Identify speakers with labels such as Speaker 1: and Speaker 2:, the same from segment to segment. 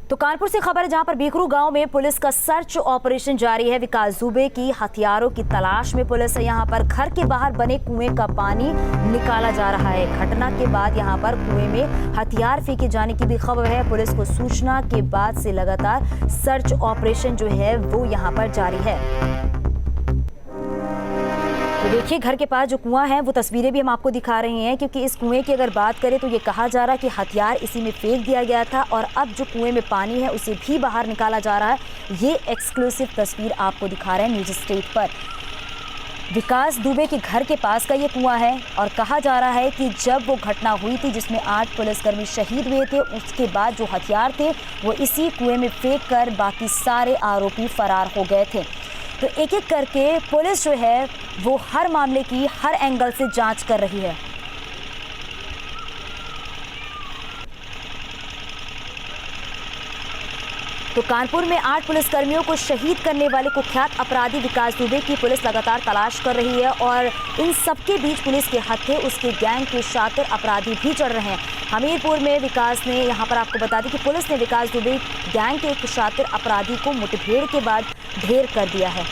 Speaker 1: तो कानपुर से खबर है जहां पर बीकरू गांव में पुलिस का सर्च ऑपरेशन जारी है। विकास दुबे की हथियारों की तलाश में पुलिस है। यहां पर घर के बाहर बने कुएं का पानी निकाला जा रहा है। घटना के बाद यहां पर कुएं में हथियार फेंके जाने की भी खबर है। पुलिस को सूचना के बाद से लगातार सर्च ऑपरेशन जो है वो यहां पर जारी है। तो देखिए घर के पास जो कुआं है वो तस्वीरें भी हम आपको दिखा रहे हैं, क्योंकि इस कुएं की अगर बात करें तो ये कहा जा रहा है कि हथियार इसी में फेंक दिया गया था और अब जो कुएं में पानी है उसे भी बाहर निकाला जा रहा है। ये एक्सक्लूसिव तस्वीर आपको दिखा रहे हैं न्यूज स्टेट पर। विकास दुबे के घर के पास का ये कुआं है और कहा जा रहा है कि जब वो घटना हुई थी जिसमें 8 पुलिसकर्मी शहीद हुए थे, उसके बाद जो हथियार थे वो इसी कुएं में फेंक कर बाकी सारे आरोपी फरार हो गए थे। तो एक एक करके पुलिस जो है वो हर मामले की हर एंगल से जांच कर रही है। तो कानपुर में 8 पुलिसकर्मियों को शहीद करने वाले कुख्यात अपराधी विकास दुबे की पुलिस लगातार तलाश कर रही है और इन सबके बीच पुलिस के हत्थे उसके गैंग के शातिर अपराधी भी चढ़ रहे हैं। हमीरपुर में विकास ने यहाँ पर आपको बता दें कि पुलिस ने विकास दुबे गैंग के एक शातिर अपराधी को मुठभेड़ के बाद ढेर कर दिया है।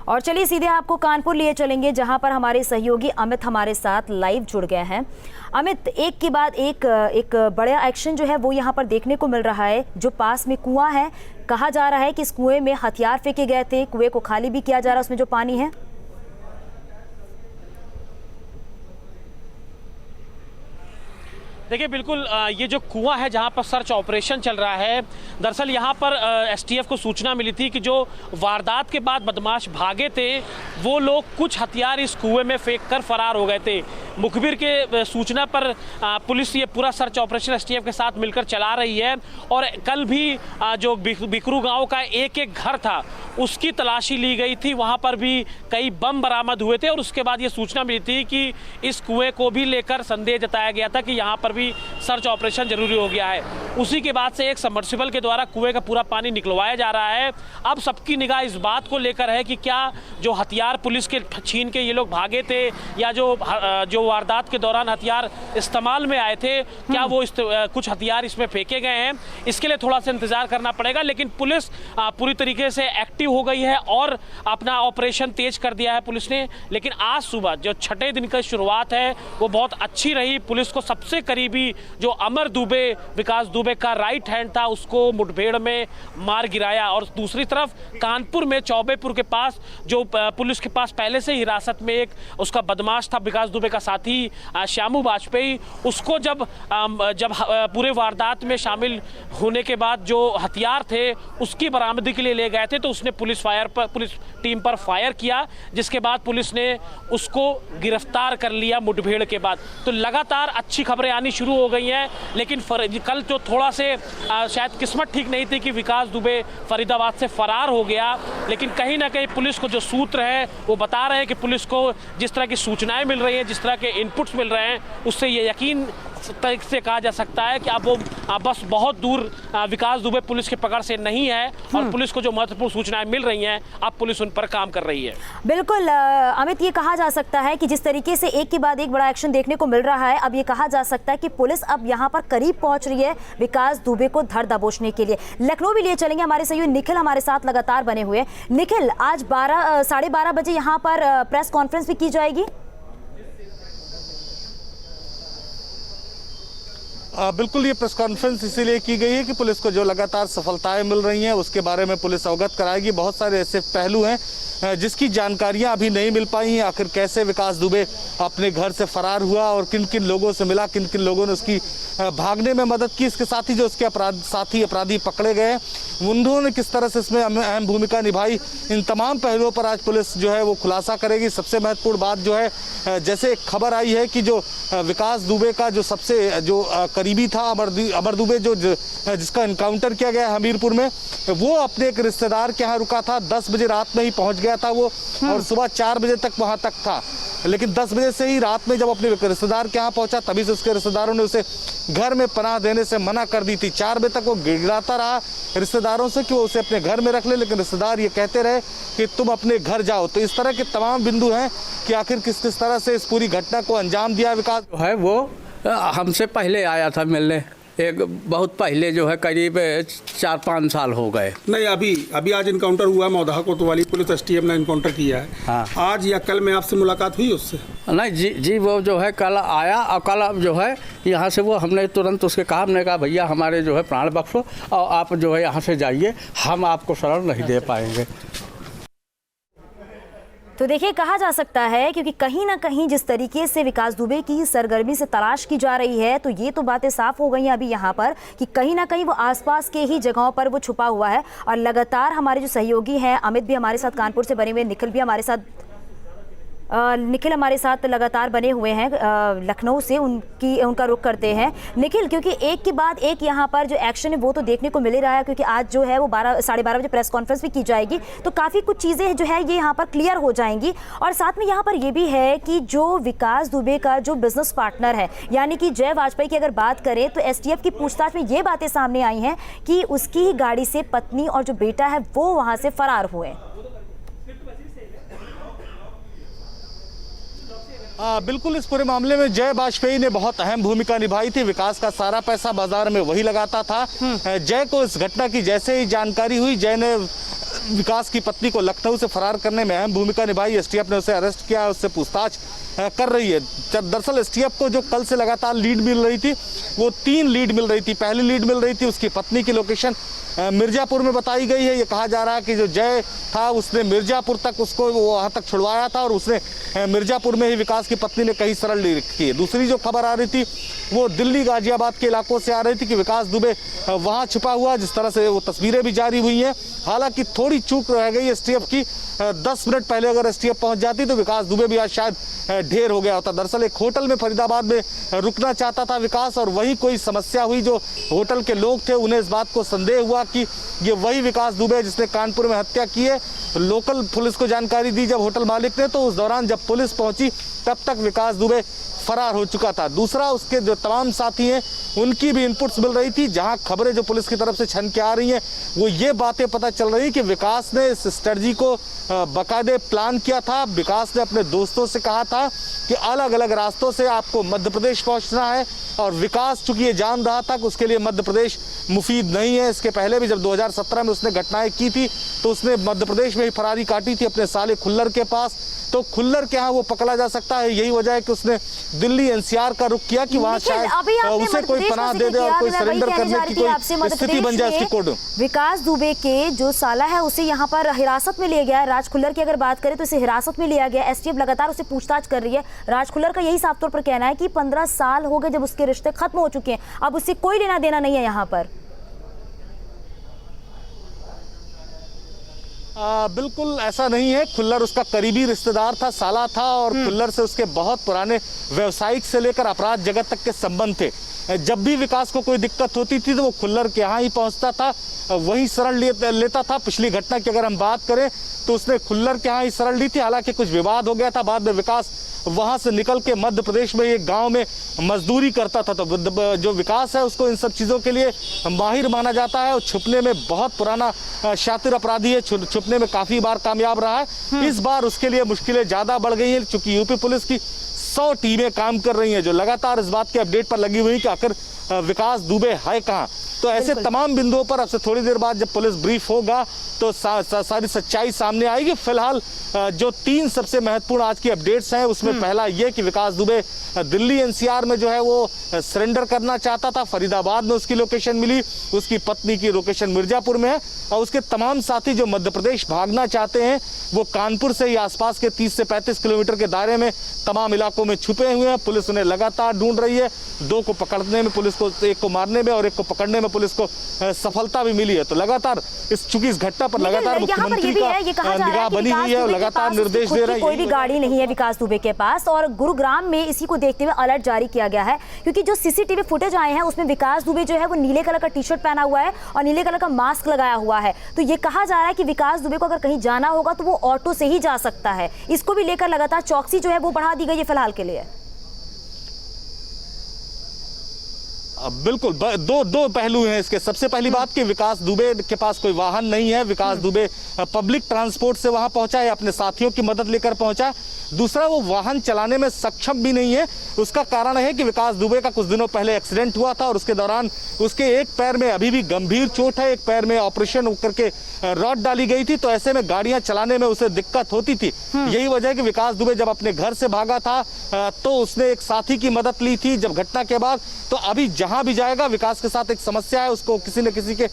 Speaker 1: और चलिए सीधे आपको कानपुर लिए चलेंगे जहां पर हमारे सहयोगी अमित हमारे साथ लाइव जुड़ गए हैं। अमित, एक के बाद एक बड़ा एक्शन जो है वो यहां पर देखने को मिल रहा है। जो पास में कुआं है, कहा जा रहा है कि इस कुएं में हथियार फेंके गए थे, कुएं को खाली भी किया जा रहा है, उसमें जो पानी है।
Speaker 2: देखिए बिल्कुल ये जो कुआं है जहां पर सर्च ऑपरेशन चल रहा है, दरअसल यहां पर एसटीएफ को सूचना मिली थी कि जो वारदात के बाद बदमाश भागे थे वो लोग कुछ हथियार इस कुएं में फेंक कर फरार हो गए थे। मुखबिर के सूचना पर पुलिस ये पूरा सर्च ऑपरेशन एसटीएफ के साथ मिलकर चला रही है और कल भी जो बीकरू गाँव का एक घर था उसकी तलाशी ली गई थी। वहाँ पर भी कई बम बरामद हुए थे और उसके बाद ये सूचना मिली थी कि इस कुएं को भी लेकर संदेह जताया गया था कि यहाँ पर भी सर्च ऑपरेशन जरूरी हो गया है। उसी के बाद से एक सबमर्सिबल के द्वारा कुएं का पूरा पानी निकलवाया जा रहा है। अब सबकी निगाह इस बात को लेकर है कि क्या जो हथियार पुलिस के छीन के ये लोग भागे थे या जो वारदात के दौरान हथियार इस्तेमाल में आए थे, क्या वो कुछ हथियार इसमें फेंके गए हैं। इसके लिए थोड़ा सा इंतजार करना पड़ेगा, लेकिन पुलिस पूरी तरीके से एक्टिव हो गई है और अपना ऑपरेशन तेज कर दिया है पुलिस ने। लेकिन आज सुबह जो 6ठे दिन की शुरुआत है वो बहुत अच्छी रही। पुलिस को सबसे करीबी जो अमर दुबे, विकास दुबे का राइट हैंड था, उसको मुठभेड़ में मार गिराया। और दूसरी तरफ कानपुर में चौबेपुर के पास जो पुलिस के पास पहले से हिरासत में एक उसका बदमाश था विकास दुबे का साथी श्यामू वाजपेयी, उसको जब पूरे वारदात में शामिल होने के बाद जो हथियार थे उसकी बरामदी के लिए ले गए थे तो उसने पुलिस टीम पर फायर किया, जिसके बाद पुलिस ने उसको गिरफ्तार कर लिया मुठभेड़ के बाद। तो लगातार अच्छी खबरें आनी शुरू हो गई हैं, लेकिन कल जो थोड़ा से शायद किस्मत ठीक नहीं थी कि विकास दुबे फरीदाबाद से फरार हो गया, लेकिन कहीं ना कहीं पुलिस को जो सूत्र है वो बता रहे हैं कि पुलिस को जिस तरह की सूचनाएं मिल रही हैं, जिस तरह के इनपुट्स मिल रहे हैं, उससे ये यकीन से कहा जा सकता है कि अब वो बस बहुत दूर विकास दुबे पुलिस के पकड़ से नहीं है और पुलिस को जो महत्वपूर्ण सूचनाएं मिल रही हैं अब पुलिस उन पर काम कर रही है।
Speaker 1: बिल्कुल अमित, ये कहा जा सकता है कि जिस तरीके से एक के बाद एक बड़ा एक्शन देखने को मिल रहा है, अब ये कहा जा सकता है कि पुलिस अब यहाँ पर करीब पहुंच रही है विकास दुबे को धर दबोचने के लिए। लखनऊ भी लिए चलेंगे, हमारे सहयोगी निखिल हमारे साथ लगातार बने हुए। निखिल, आज 12:30 बजे यहाँ पर प्रेस कॉन्फ्रेंस भी की जाएगी।
Speaker 3: बिल्कुल, ये प्रेस कॉन्फ्रेंस इसीलिए की गई है कि पुलिस को जो लगातार सफलताएं मिल रही हैं उसके बारे में पुलिस अवगत कराएगी। बहुत सारे ऐसे पहलू हैं जिसकी जानकारियां अभी नहीं मिल पाई हैं। आखिर कैसे विकास दुबे अपने घर से फरार हुआ और किन किन लोगों से मिला, किन किन लोगों ने उसकी भागने में मदद की, इसके साथ ही जो उसके साथी अपराधी पकड़े गए उन्होंने किस तरह से इसमें अहम भूमिका निभाई, इन तमाम पहलुओं पर आज पुलिस जो है वो खुलासा करेगी। सबसे महत्वपूर्ण बात जो है, जैसे एक खबर आई है कि जो विकास दुबे का जो सबसे जो करीबी था अमर दुबे जिसका इनकाउंटर किया गया हमीरपुर में, वो अपने एक रिश्तेदार के यहाँ रुका था। 10 बजे रात में ही पहुंच गया था वो और सुबह 4 बजे तक वहां तक था, लेकिन 10 बजे से ही रात में जब अपने रिश्तेदार के यहाँ पहुंचा तभी से उसके रिश्तेदारों ने उसे घर में पनाह देने से मना कर दी थी। 4 बजे तक वो गिड़गिड़ाता रहा रिश्तेदारों से कि वो उसे अपने घर में रख ले, लेकिन रिश्तेदार ये कहते रहे कि तुम अपने घर जाओ। तो इस तरह के तमाम बिंदु हैं कि आखिर किस तरह से इस पूरी घटना को अंजाम दिया विकास
Speaker 4: है वो हमसे पहले आया था मिलने, एक बहुत पहले जो है करीब 4-5 साल हो गए।
Speaker 5: नहीं, अभी आज इनकाउंटर हुआ है मौदहा कोतवाली पुलिस एसटीएफ ने इनकाउंटर किया है।
Speaker 4: हाँ।
Speaker 5: आज या कल में आपसे मुलाकात हुई उससे?
Speaker 4: नहीं जी, वो जो है कल आया और कल जो है यहाँ से वो हमने तुरंत उसके कहा, हमने कहा भैया हमारे जो है प्राण बख्शो और आप जो है यहाँ से जाइए, हम आपको शरण नहीं दे पाएंगे।
Speaker 1: तो देखिए, कहा जा सकता है क्योंकि कहीं ना कहीं जिस तरीके से विकास दुबे की सरगर्मी से तलाश की जा रही है, तो ये तो बातें साफ हो गई हैं अभी यहाँ पर कि कहीं ना कहीं वो आसपास के ही जगहों पर वो छुपा हुआ है। और लगातार हमारे जो सहयोगी हैं, अमित भी हमारे साथ कानपुर से बने हुए, निखिल भी हमारे साथ निखिल हमारे साथ लगातार बने हुए हैं लखनऊ से, उनका रुख करते हैं। निखिल, क्योंकि एक के बाद एक यहाँ पर जो एक्शन है वो तो देखने को मिल ही रहा है, क्योंकि आज जो है वो 12-12:30 बजे प्रेस कॉन्फ्रेंस भी की जाएगी, तो काफ़ी कुछ चीज़ें जो है ये यहाँ पर क्लियर हो जाएंगी। और साथ में यहाँ पर ये भी है कि जो विकास दुबे का जो बिजनेस पार्टनर है, यानी कि जय वाजपेयी की अगर बात करें, तो एसटीएफ की पूछताछ में ये बातें सामने आई हैं कि उसकी ही गाड़ी से पत्नी और जो बेटा है वो वहाँ से फरार हुए।
Speaker 3: बिल्कुल, इस पूरे मामले में जय वाजपेयी ने बहुत अहम भूमिका निभाई थी। विकास का सारा पैसा बाजार में वही लगाता था। जय को इस घटना की जैसे ही जानकारी हुई, जय ने विकास की पत्नी को लखनऊ से फरार करने में अहम भूमिका निभाई। एसटीएफ ने उसे अरेस्ट किया, उससे पूछताछ कर रही है। दरअसल एसटीएफ को जो कल से लगातार लीड मिल रही थी, वो 3 लीड मिल रही थी। पहली लीड मिल रही थी उसकी पत्नी की लोकेशन मिर्जापुर में बताई गई है। ये कहा जा रहा है कि जो जय था उसने मिर्जापुर तक उसको वहाँ तक छुड़वाया था और उसने मिर्जापुर में ही विकास की पत्नी ने कहीं शरण ली रखी है। दूसरी जो खबर आ रही थी वो दिल्ली गाजियाबाद के इलाकों से आ रही थी कि विकास दुबे वहाँ छुपा हुआ, जिस तरह से वो तस्वीरें भी जारी हुई हैं। हालांकि थोड़ी चूक रह गई एसटीएफ की, 10 मिनट पहले अगर एसटीएफ पहुंच जाती तो विकास दुबे भी आज शायद ढेर हो गया होता। दरअसल एक होटल में फरीदाबाद में रुकना चाहता था विकास, और वहीं कोई समस्या हुई। जो होटल के लोग थे उन्हें इस बात को संदेह हुआ कि ये वही विकास दुबे जिसने कानपुर में हत्या की है। लोकल पुलिस को जानकारी दी जब होटल मालिक ने, तो उस दौरान जब पुलिस पहुंची तब तक विकास दुबे फरार हो चुका था। दूसरा, उसके जो तमाम साथी हैं उनकी भी इनपुट्स मिल रही थी। जहां खबरें जो पुलिस की तरफ से छन के आ रही हैं, वो ये बातें पता चल रही कि विकास ने इस स्ट्रेटजी को बाकायदे प्लान किया था। विकास ने अपने दोस्तों से कहा था कि अलग अलग रास्तों से आपको मध्य प्रदेश पहुंचना है, और विकास चूंकि ये जान रहा था कि उसके लिए मध्य प्रदेश मुफीद नहीं है। इसके पहले भी जब 2017 में उसने घटनाएं की थी तो उसने मध्य प्रदेश में ही फरारी काटी थी अपने साले खुल्लर के पास। तो खुल्लर के यहाँ वो पकड़ा जा सकता है। यही वजह है कि उसने दिल्ली एनसीआर का रुख किया कि वहाँ शायद उसे कोई पनाह दे दे और कोई सरेंडर करने की कोई स्थिति बन जाए उसकी कोर्ट।
Speaker 1: विकास दुबे के जो साला है उसे यहाँ पर हिरासत में लिया गया है। राज खुल्लर की अगर बात करें तो इसे हिरासत में लिया गया। एसटीएफ लगातार उसे पूछताछ कर रही है। राज खुल्लर का यही साफ तौर पर कहना है कि 15 साल हो गए जब उसके रिश्ते खत्म हो चुके हैं, अब उससे कोई लेना देना नहीं है यहाँ पर।
Speaker 3: बिल्कुल ऐसा नहीं है। खुल्लर उसका करीबी रिश्तेदार था, साला था, और खुल्लर से उसके बहुत पुराने व्यवसायिक से लेकर अपराध जगत तक के संबंध थे। जब भी विकास को कोई दिक्कत होती थी तो वो खुल्लर के यहाँ ही पहुँचता था, वही शरण लेता था। पिछली घटना की अगर हम बात करें तो उसने खुल्लर के यहाँ ही शरण ली थी। हालांकि कुछ विवाद हो गया था, बाद में विकास वहाँ से निकल के मध्य प्रदेश में एक गांव में मजदूरी करता था। तो जो विकास है उसको इन सब चीज़ों के लिए माहिर माना जाता है, और छुपने में बहुत पुराना शातिर अपराधी है, छुपने में काफ़ी बार कामयाब रहा है। इस बार उसके लिए मुश्किलें ज़्यादा बढ़ गई हैं, चूँकि यूपी पुलिस की 100 टीमें काम कर रही हैं जो लगातार इस बात के अपडेट पर लगी हुई कि आखिर विकास दुबे है कहाँ। तो ऐसे तमाम बिंदुओं पर अब से थोड़ी देर बाद जब पुलिस ब्रीफ होगा तो सारी सच्चाई सामने आएगी। फिलहाल जो 3 सबसे महत्वपूर्ण आज की अपडेट्स हैं उसमें पहला ये कि विकास दुबे दिल्ली एनसीआर में जो है वो सरेंडर करना चाहता था। फरीदाबाद में उसकी लोकेशन मिली, उसकी पत्नी की लोकेशन मिर्जापुर में है, और उसके तमाम साथी जो मध्य प्रदेश भागना चाहते हैं वो कानपुर से ही आसपास के 30 से 35 किलोमीटर के दायरे में तमाम इलाकों में छुपे हुए हैं। पुलिस उन्हें लगातार ढूंढ रही है। 2 को पकड़ने में पुलिस को, 1 को मारने में और 1 को पकड़ने में पुलिस को सफलता भी मिली है। तो लगातार चूंकि इस घटना पर लगातार मुख्यमंत्री का निगाह बनी हुई है और लगातार निर्देश दे रहे हैं।
Speaker 1: कोई भी गाड़ी नहीं है विकास दुबे के पास, और गुरुग्राम में इसी को देखते हुए अलर्ट जारी किया गया है, क्योंकि जो सीसीटीवी फुटेज आए हैं उसमें विकास दुबे जो है वो नीले कलर का टी-शर्ट पहना हुआ है और नीले कलर का मास्क लगाया हुआ है। तो ये कहा जा रहा है कि विकास दुबे को अगर कहीं जाना होगा तो वो ऑटो से ही जा सकता है। इसको भी लेकर लगातार चौकसी जो है वो बढ़ा दी गई है फिलहाल के लिए।
Speaker 3: बिल्कुल, दो पहलू हैं इसके। सबसे पहली बात कि विकास दुबे के पास कोई वाहन नहीं है। विकास दुबे पब्लिक ट्रांसपोर्ट से वहां पहुंचा है, अपने साथियों की मदद लेकर पहुंचा। दूसरा वो वाहन चलाने में सक्षम भी नहीं है। उसका कारण है कि विकास दुबे का कुछ दिनों पहले एक्सीडेंट हुआ था और उसके दौरान उसके एक पैर में अभी भी गंभीर चोट है, एक पैर में ऑपरेशन होकर के रॉड डाली गई थी, तो ऐसे में गाड़ियां चलाने में उसे दिक्कत होती थी। यही वजह है कि विकास दुबे जब अपने घर से भागा था तो उसने एक साथी की मदद ली थी जब घटना के बाद। तो अभी जहां भी जाएगा विकास के साथ एक समस्या है, उसको किसी न किसी के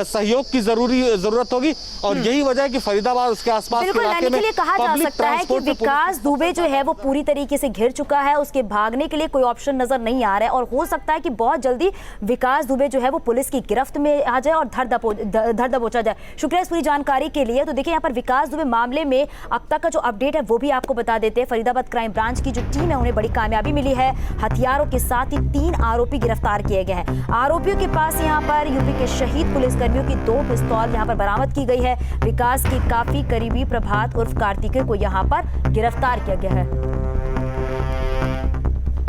Speaker 3: सहयोग की जरूरत होगी और यही वजह है कि फरीदाबाद उसके आसपास के इलाके में
Speaker 1: कहा जा सकता है कि विकास दुबे जो है वो पूरी तरीके से घिर चुका है, उसके भागने के लिए कोई ऑप्शन नजर नहीं आ रहा है और हो सकता है कि बहुत जल्दी विकास दुबे जो है वो पुलिस की गिरफ्त में आ जाए और धर दबोचा जाए। शुक्रिया इस पूरी जानकारी के लिए। तो देखिए यहाँ पर विकास दुबे मामले में अब तक का जो अपडेट है वो भी आपको बता देते हैं। फरीदाबाद क्राइम ब्रांच की जो टीम है उन्हें बड़ी कामयाबी मिली है, हथियारों के साथ ही 3 आरोपी गिरफ्तार किए गए हैं। आरोपियों के पास यहाँ पर यूपी के शहीद पुलिसकर्मियों की 2 पिस्तौल यहाँ पर बरामद की गई है। विकास के काफी करीबी प्रभात उर्फ कार्तिकेय को यहाँ पर गिरफ्तार किया गया है।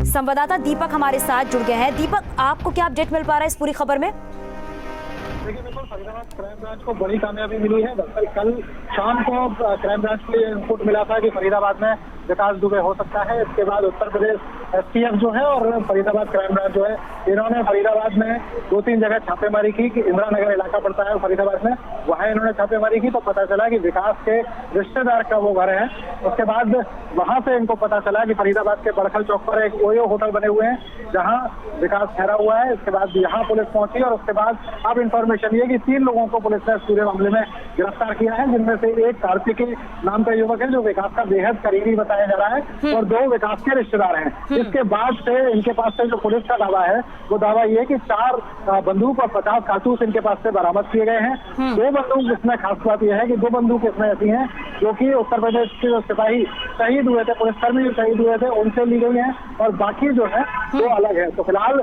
Speaker 1: संवाददाता दीपक हमारे साथ जुड़ गए हैं। दीपक, आपको क्या अपडेट मिल पा रहा है इस पूरी खबर में?
Speaker 6: देखिए बिल्कुल, फरीदाबाद क्राइम ब्रांच को बड़ी कामयाबी मिली है। दरअसल कल शाम को क्राइम ब्रांच को इनपुट मिला था कि फरीदाबाद में विकास दुबे हो सकता है। इसके बाद उत्तर प्रदेश STF जो है और फरीदाबाद क्राइम ब्रांच जो है, इन्होंने फरीदाबाद में 2-3 जगह छापेमारी की कि इंदिरा नगर इलाका पड़ता है फरीदाबाद में, वहाँ इन्होंने छापेमारी की तो पता चला कि विकास के रिश्तेदार का वो घर है। उसके बाद वहाँ से इनको पता चला कि फरीदाबाद के बड़खल चौक पर एक ओयो होटल बने हुए हैं जहाँ विकास ठहरा हुआ है। इसके बाद यहाँ पुलिस पहुंची और उसके बाद अब इंफॉर्मेशन ये कि 3 लोगों को पुलिस ने इस पूरे मामले में गिरफ्तार किया है, जिनमें से एक कार्तिकेय नाम का युवक है जो विकास का बेहद करीबी बताया जा रहा है और 2 विकास के रिश्तेदार हैं। इसके बाद से इनके पास से जो पुलिस का दावा है वो दावा ये है कि 4 बंदूक और 50 कारतूस इनके पास से बरामद किए गए हैं। 2 बंदूक इसमें खास बात यह है कि 2 बंदूक इसमें ऐसी हैं जो कि उत्तर प्रदेश के जो सिपाही शहीद हुए थे, पुलिसकर्मी शहीद हुए थे, उनसे ली गई हैं और बाकी जो है वो अलग है। तो फिलहाल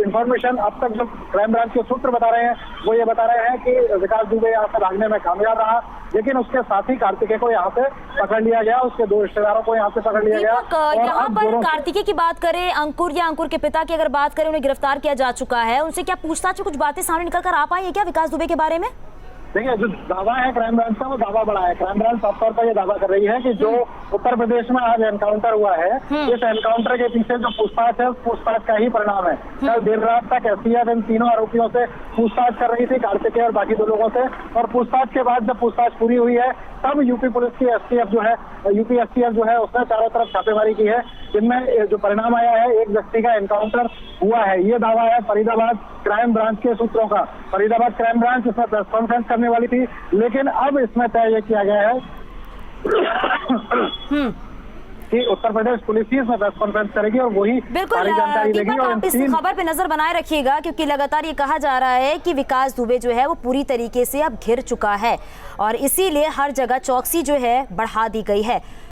Speaker 6: इंफॉर्मेशन अब तक जो क्राइम ब्रांच के सूत्र बता रहे हैं वो ये बता रहे हैं कि विकास दुबे यहाँ से भागने में कामयाब रहा, लेकिन उसके साथ ही कार्तिकेय को यहाँ से पकड़ लिया गया, उसके 2 रिश्तेदारों को यहाँ से पकड़ लिया गया।
Speaker 1: यहाँ पर कार्तिकेय की बात करें, अंकुर या अंकुर के पिता की अगर बात करें, उन्हें गिरफ्तार किया जा चुका है। उनसे क्या पूछताछ में कुछ बातें सामने निकल कर आ पाई है क्या विकास दुबे के बारे में?
Speaker 6: देखिए, जो दावा है क्राइम ब्रांच का वो दावा बड़ा है। क्राइम ब्रांच साफ तौर पर ये दावा कर रही है कि जो उत्तर प्रदेश में आज एनकाउंटर हुआ है, इस एनकाउंटर के पीछे जो पूछताछ है, पूछताछ का ही परिणाम है। कल देर रात तक STF इन 3 आरोपियों से पूछताछ कर रही थी, कार्तिकेय और बाकी 2 लोगों से, और पूछताछ के बाद जब पूछताछ पूरी हुई है तब यूपी पुलिस की STF जो है, यूपी STF जो है उसने चारों तरफ छापेमारी की है, जिनमें जो परिणाम आया है एक व्यक्ति का एनकाउंटर हुआ है। ये दावा है फरीदाबाद क्राइम ब्रांच के सूत्रों का। फरीदाबाद क्राइम ब्रांच इसमें प्रेस कॉन्फ्रेंस करने वाली थी, लेकिन अब इसमें तय ये किया गया है कि उत्तर प्रदेश पुलिस ही इसमें प्रेस कॉन्फ्रेंस करेगी और वही सारी जानकारी देगी। और
Speaker 1: आप इस खबर पे नजर बनाए रखिएगा क्योंकि लगातार ये कहा जा रहा है कि विकास दुबे जो है वो पूरी तरीके से अब घिर चुका है और इसीलिए हर जगह चौकसी जो है बढ़ा दी गई है।